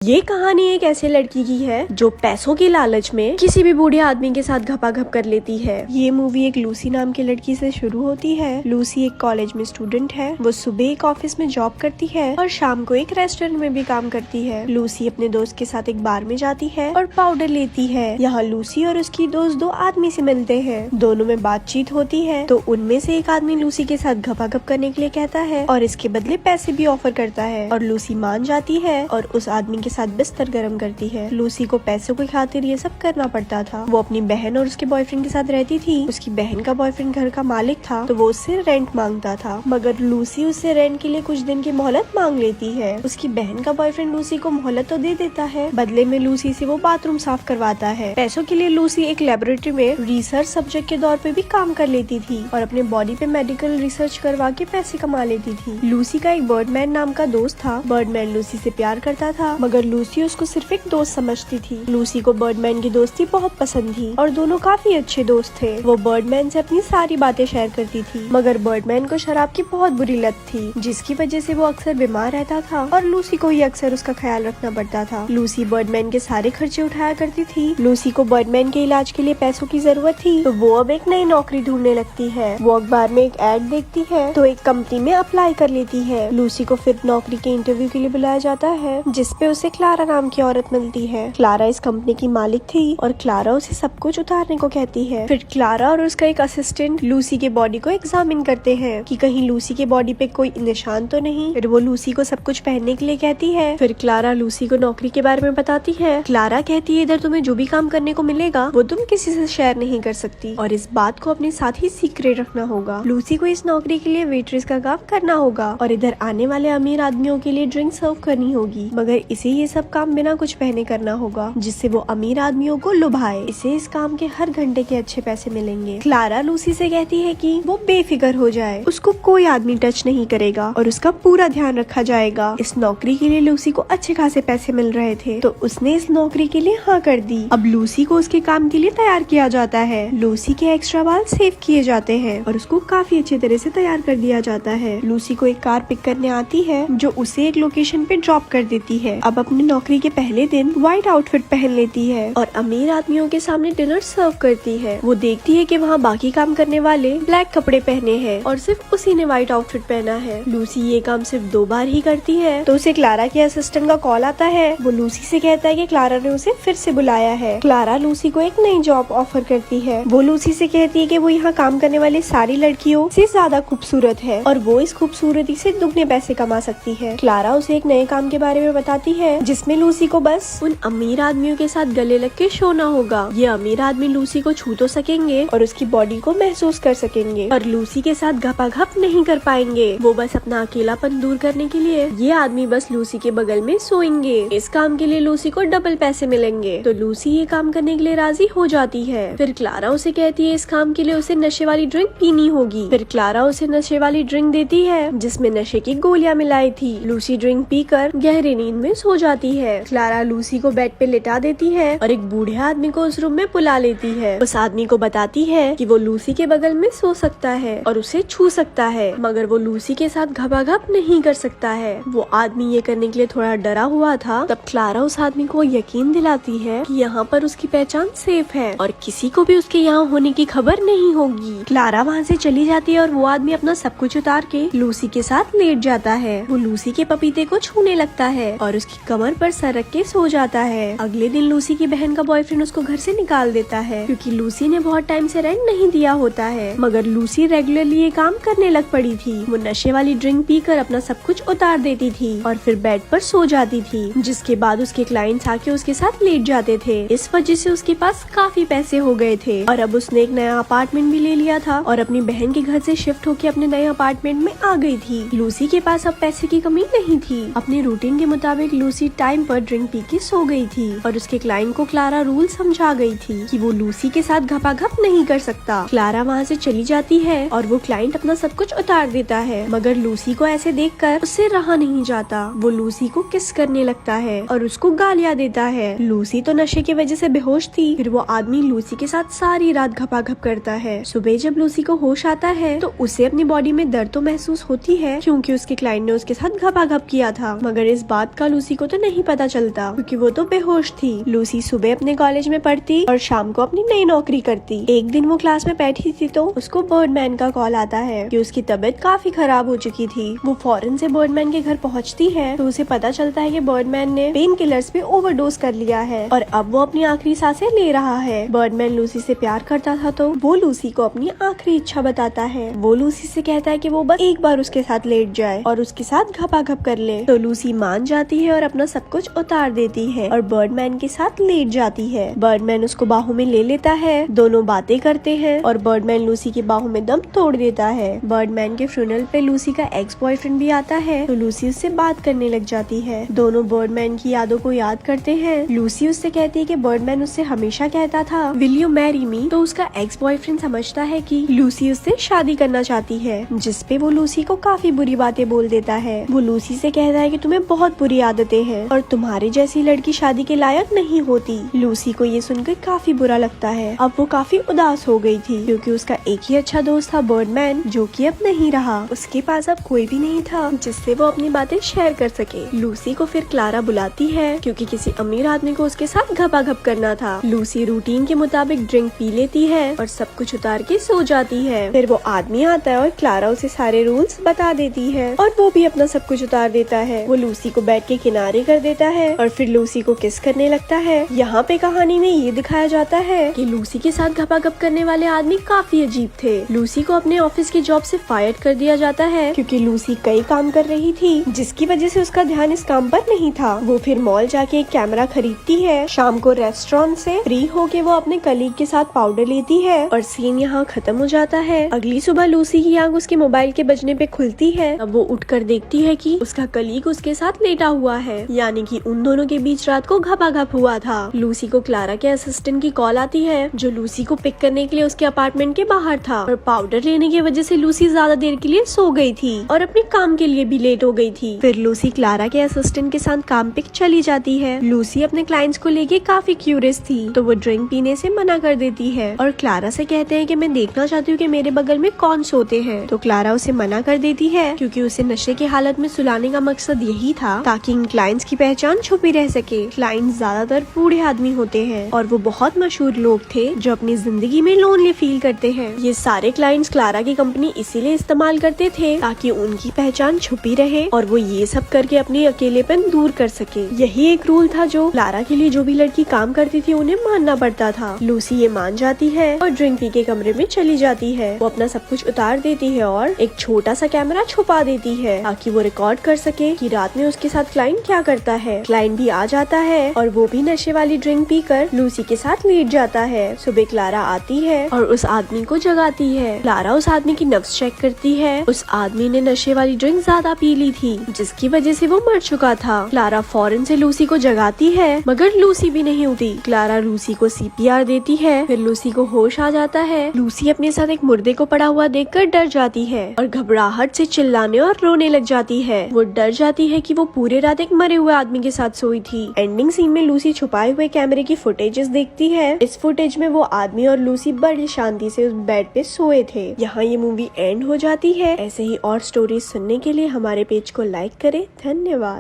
ये कहानी एक ऐसे लड़की की है जो पैसों के लालच में किसी भी बूढ़े आदमी के साथ घपाघप कर लेती है। ये मूवी एक लूसी नाम की लड़की से शुरू होती है। लूसी एक कॉलेज में स्टूडेंट है। वो सुबह एक ऑफिस में जॉब करती है और शाम को एक रेस्टोरेंट में भी काम करती है। लूसी अपने दोस्त के साथ एक बार में जाती है और पाउडर लेती है। यहाँ लूसी और उसकी दोस्त दो आदमी से मिलते हैं। दोनों में बातचीत होती है तो उनमें से एक आदमी लूसी के साथ घपाघप करने के लिए कहता है और इसके बदले पैसे भी ऑफर करता है और लूसी मान जाती है और उस आदमी के साथ बिस्तर गर्म करती है। लूसी को पैसों की खातिर ये सब करना पड़ता था। वो अपनी बहन और उसके बॉयफ्रेंड के साथ रहती थी। उसकी बहन का बॉयफ्रेंड घर का मालिक था तो वो उससे रेंट मांगता था, मगर लूसी उससे रेंट के लिए कुछ दिन की मोहलत मांग लेती है। उसकी बहन का बॉयफ्रेंड लूसी को मोहलत तो दे देता है, बदले में लूसी से वो बाथरूम साफ करवाता है। पैसों के लिए लूसी एक लेबोरेटरी में रिसर्च सब्जेक्ट के तौर पे भी काम कर लेती थी और अपने बॉडी पे मेडिकल रिसर्च करवा के पैसे कमा लेती थी। लूसी का एक बर्डमैन नाम का दोस्त था। बर्डमैन लूसी से प्यार करता था, मगर लूसी उसको सिर्फ एक दोस्त समझती थी। लूसी को बर्डमैन की दोस्ती बहुत पसंद थी और दोनों काफी अच्छे दोस्त थे। वो बर्डमैन से अपनी सारी बातें शेयर करती थी, मगर बर्डमैन को शराब की बहुत बुरी लत थी, जिसकी वजह से वो अक्सर बीमार रहता था और लूसी को ही अक्सर उसका ख्याल रखना पड़ता था। लूसी बर्डमैन के सारे खर्चे उठाया करती थी। लूसी को बर्डमैन के इलाज के लिए पैसों की जरूरत थी तो वो अब एक नई नौकरी ढूंढने लगती है। वो अखबार में एक एड देखती है तो एक कंपनी में अप्लाई कर लेती है। लूसी को फिर नौकरी के इंटरव्यू के लिए बुलाया जाता है, जिसपे उसे क्लारा नाम की औरत मिलती है। क्लारा इस कंपनी की मालिक थी और क्लारा उसे सब कुछ उतारने को कहती है। फिर क्लारा और उसका एक असिस्टेंट लूसी के बॉडी को एग्जामिन करते हैं कि कहीं लूसी के बॉडी पे कोई निशान तो नहीं। फिर वो लूसी को सब कुछ पहनने के लिए कहती है। फिर क्लारा लूसी को नौकरी के बारे में बताती है। क्लारा कहती है इधर तुम्हें जो भी काम करने को मिलेगा वो तुम किसी से शेयर नहीं कर सकती और इस बात को अपने साथ ही सीक्रेट रखना होगा। लूसी को इस नौकरी के लिए वेट्रेस का काम करना होगा और इधर आने वाले अमीर आदमियों के लिए ड्रिंक सर्व करनी होगी, मगर इसे ये सब काम बिना कुछ पहने करना होगा, जिससे वो अमीर आदमियों को लुभाए। इसे इस काम के हर घंटे के अच्छे पैसे मिलेंगे। क्लारा लूसी से कहती है कि वो बेफिक्र हो जाए, उसको कोई आदमी टच नहीं करेगा और उसका पूरा ध्यान रखा जाएगा। इस नौकरी के लिए लूसी को अच्छे खासे पैसे मिल रहे थे तो उसने इस नौकरी के लिए हाँ कर दी। अब लूसी को उसके काम के लिए तैयार किया जाता है। लूसी के एक्स्ट्रा बाल सेव किए जाते हैं और उसको काफी अच्छे तरह से तैयार कर दिया जाता है। लूसी को एक कार पिक करने आती है जो उसे एक लोकेशन पे ड्रॉप कर देती है। अब अपनी नौकरी के पहले दिन व्हाइट आउटफिट पहन लेती है और अमीर आदमियों के सामने डिनर सर्व करती है। वो देखती है कि वहाँ बाकी काम करने वाले ब्लैक कपड़े पहने हैं और सिर्फ उसी ने व्हाइट आउटफिट पहना है। लूसी ये काम सिर्फ 2 बार ही करती है तो उसे क्लारा के असिस्टेंट का कॉल आता है। वो लूसी से कहता है कि क्लारा ने उसे फिर से बुलाया है। क्लारा लूसी को एक नई जॉब ऑफर करती है। वो लूसी से कहती है कि वो यहाँ काम करने वाली सारी लड़कियों से ज्यादा खूबसूरत है और वो इस खूबसूरती से दुगने पैसे कमा सकती है। क्लारा उसे एक नए काम के बारे में बताती है जिसमें लूसी को बस उन अमीर आदमियों के साथ गले लग के सोना होगा। ये अमीर आदमी लूसी को छू तो सकेंगे और उसकी बॉडी को महसूस कर सकेंगे और लूसी के साथ घपाघप नहीं कर पाएंगे। वो बस अपना अकेलापन दूर करने के लिए ये आदमी बस लूसी के बगल में सोएंगे। इस काम के लिए लूसी को डबल पैसे मिलेंगे तो लूसी ये काम करने के लिए राजी हो जाती है। फिर क्लारा उसे कहती है इस काम के लिए उसे नशे वाली ड्रिंक पीनी होगी। फिर क्लारा उसे नशे वाली ड्रिंक देती है जिसमें नशे की गोलियां मिलाई थी। लूसी ड्रिंक पीकर गहरी नींद में सो जाती है। क्लारा लूसी को बेड पे लिटा देती है और एक बूढ़े आदमी को उस रूम में बुला लेती है। उस आदमी को बताती है कि वो लूसी के बगल में सो सकता है और उसे छू सकता है, मगर वो लूसी के साथ घपाघप नहीं कर सकता है। वो आदमी ये करने के लिए थोड़ा डरा हुआ था। तब क्लारा उस आदमी को यकीन दिलाती है कि यहाँ पर उसकी पहचान सेफ है और किसी को भी उसके यहाँ होने की खबर नहीं होगी। क्लारा वहाँ से चली जाती है और वो आदमी अपना सब कुछ उतार के लूसी के साथ लेट जाता है। वो लूसी के पपीते को छूने लगता है और उसकी कमर पर सर रख के सो जाता है। अगले दिन लूसी की बहन का बॉयफ्रेंड उसको घर से निकाल देता है क्योंकि लूसी ने बहुत टाइम से रेंट नहीं दिया होता है, मगर लूसी रेगुलरली ये काम करने लग पड़ी थी। वो नशे वाली ड्रिंक पीकर अपना सब कुछ उतार देती थी और फिर बेड पर सो जाती थी, जिसके बाद उसके क्लाइंट्स आके उसके साथ लेट जाते थे। इस वजह से उसके पास काफी पैसे हो गए थे और अब उसने एक नया अपार्टमेंट भी ले लिया था और अपनी बहन के घर से शिफ्ट होकर अपने नए अपार्टमेंट में आ गई थी। लूसी के पास अब पैसे की कमी नहीं थी। अपने रूटीन के मुताबिक लूसी टाइम पर ड्रिंक पी के सो गई थी और उसके क्लाइंट को क्लारा रूल समझा गई थी कि वो लूसी के साथ घपाघप नहीं कर सकता। क्लारा वहाँ से चली जाती है और वो क्लाइंट अपना सब कुछ उतार देता है, मगर लूसी को ऐसे देखकर उससे रहा नहीं जाता। वो लूसी को किस करने लगता है और उसको गालियाँ देता है। लूसी तो नशे की वजह से बेहोश थी। फिर वो आदमी लूसी के साथ सारी रात घपाघप करता है। सुबह जब लूसी को होश आता है तो उसे अपनी बॉडी में दर्द तो महसूस होती है क्योंकि उसके क्लाइंट ने उसके साथ घपाघप किया था, मगर इस बात का लूसी को तो नहीं पता चलता क्योंकि वो तो बेहोश थी। लूसी सुबह अपने कॉलेज में पढ़ती और शाम को अपनी नई नौकरी करती। एक दिन वो क्लास में बैठी थी तो उसको बर्डमैन का कॉल आता है कि उसकी तबीयत काफी खराब हो चुकी थी। वो फौरन से बर्डमैन के घर पहुंचती है तो उसे पता चलता है कि बर्डमैन ने पेन किलर्स पे ओवरडोज कर लिया है और अब वो अपनी आखिरी सांसें ले रहा है। बर्डमैन लूसी से प्यार करता था तो वो लूसी को अपनी आखिरी इच्छा बताता है। वो लूसी से कहता है कि वो बस एक बार उसके साथ लेट जाए और उसके साथ घपाघप कर ले। तो लूसी मान जाती है और अपना सब कुछ उतार देती है और बर्डमैन के साथ लेट जाती है। बर्डमैन उसको बाहों में ले लेता है, दोनों बातें करते हैं और बर्डमैन लूसी की बाहों में दम तोड़ देता है। बर्डमैन के फ्यूनरल पे लूसी का एक्स बॉयफ्रेंड भी आता है तो लूसी उससे बात करने लग जाती है। दोनों बर्डमैन की यादों को याद करते हैं। लूसी उससे कहती है कि बर्डमैन उससे हमेशा कहता था विल यू मैरी मी, तो उसका एक्स बॉयफ्रेंड समझता है कि लूसी उससे शादी करना चाहती है, जिसपे वो लूसी को काफी बुरी बातें बोल देता है। वो लूसी से कहता है कि तुम्हें बहुत बुरी आदतें हैं और तुम्हारे जैसी लड़की शादी के लायक नहीं होती। लूसी को ये सुनकर काफी बुरा लगता है। अब वो काफी उदास हो गई थी क्योंकि उसका एक ही अच्छा दोस्त था बर्डमैन, जो कि अब नहीं रहा। उसके पास अब कोई भी नहीं था जिससे वो अपनी बातें शेयर कर सके। लूसी को फिर क्लारा बुलाती है क्योंकि किसी अमीर आदमी को उसके साथ घपाघप करना था। लूसी रूटीन के मुताबिक ड्रिंक पी लेती है और सब कुछ उतार के सो जाती है। फिर वो आदमी आता है और क्लारा उसे सारे रूल्स बता देती है और वो भी अपना सब कुछ उतार देता है। वो लूसी को बेड के किनारे कर देता है और फिर लूसी को किस करने लगता है। यहाँ पे कहानी में ये दिखाया जाता है कि लूसी के साथ घपाघप करने वाले आदमी काफी अजीब थे। लूसी को अपने ऑफिस की जॉब से फायर कर दिया जाता है क्योंकि लूसी कई काम कर रही थी जिसकी वजह से उसका ध्यान इस काम पर नहीं था। वो फिर मॉल जाके एक कैमरा खरीदती है। शाम को रेस्टोरेंट से फ्री होके वो अपने कलीग के साथ पाउडर लेती है और सीन यहाँ खत्म हो जाता है। अगली सुबह लूसी की आंख उसके मोबाइल के बजने पे खुलती है। अब वो उठकर देखती है कि उसका कलीग उसके साथ लेटा हुआ है, यानी कि उन दोनों के बीच रात को घपाघप हुआ था। लूसी को क्लारा के असिस्टेंट की कॉल आती है जो लूसी को पिक करने के लिए उसके अपार्टमेंट के बाहर था और पाउडर लेने की वजह से लूसी ज्यादा देर के लिए सो गई थी और अपने काम के लिए भी लेट हो गई थी। फिर लूसी क्लारा के असिस्टेंट के साथ काम पे चली जाती है। लूसी अपने क्लाइंट्स को लेके काफी क्यूरियस थी तो वो ड्रिंक पीने से मना कर देती है और क्लारा से कहते हैं कि मैं देखना चाहती हूँ कि मेरे बगल में कौन सोते हैं। तो क्लारा उसे मना कर देती है क्योंकि उसे नशे की हालत में सुलाने का मकसद यही था ताकि इन क्लाइंट्स की पहचान छुपी रह सके। क्लाइंट्स ज्यादातर बूढ़े आदमी होते हैं और वो बहुत मशहूर लोग थे जो अपनी जिंदगी में लोनली फील करते हैं। ये सारे क्लाइंट्स क्लारा की कंपनी इसीलिए इस्तेमाल करते थे ताकि उनकी पहचान छुपी रहे और वो ये सब करके अपनी अकेलेपन दूर कर सके। यही एक रूल था जो क्लारा के लिए जो भी लड़की काम करती थी उन्हें मानना पड़ता था। लूसी ये मान जाती है और ड्रिंक पी के कमरे में चली जाती है। वो अपना सब कुछ उतार देती है और एक छोटा सा कैमरा छुपा देती है ताकि वो रिकॉर्ड कर सके कि रात में उसके साथ क्लाइंट क्या करता है। क्लाइंट भी आ जाता है और वो भी नशे वाली ड्रिंक पीकर लूसी के साथ लेट जाता है। सुबह क्लारा आती है और उस आदमी को जगाती है। क्लारा उस आदमी की नब्ज चेक करती है। उस आदमी ने नशे वाली ड्रिंक ज्यादा पी ली थी जिसकी वजह से वो मर चुका था। क्लारा फौरन से लूसी को जगाती है मगर लूसी भी नहीं उठी। क्लारा लूसी को CPR देती है। फिर लूसी को होश आ जाता है। लूसी अपने साथ एक मुर्दे को पड़ा हुआ देखकर डर जाती है और घबराहट से चिल्लाने और रोने लग जाती है। वो डर जाती है कि वो पूरे रात एक मरे हुए आदमी के साथ सोई थी। एंडिंग सीन में लूसी छुपाए हुए कैमरे की फुटेजेस देखती है। इस फुटेज में वो आदमी और लूसी बड़ी शांति से उस बेड पे सोए थे। यहाँ ये मूवी एंड हो जाती है। ऐसे ही और स्टोरीज सुनने के लिए हमारे पेज को लाइक करें। धन्यवाद।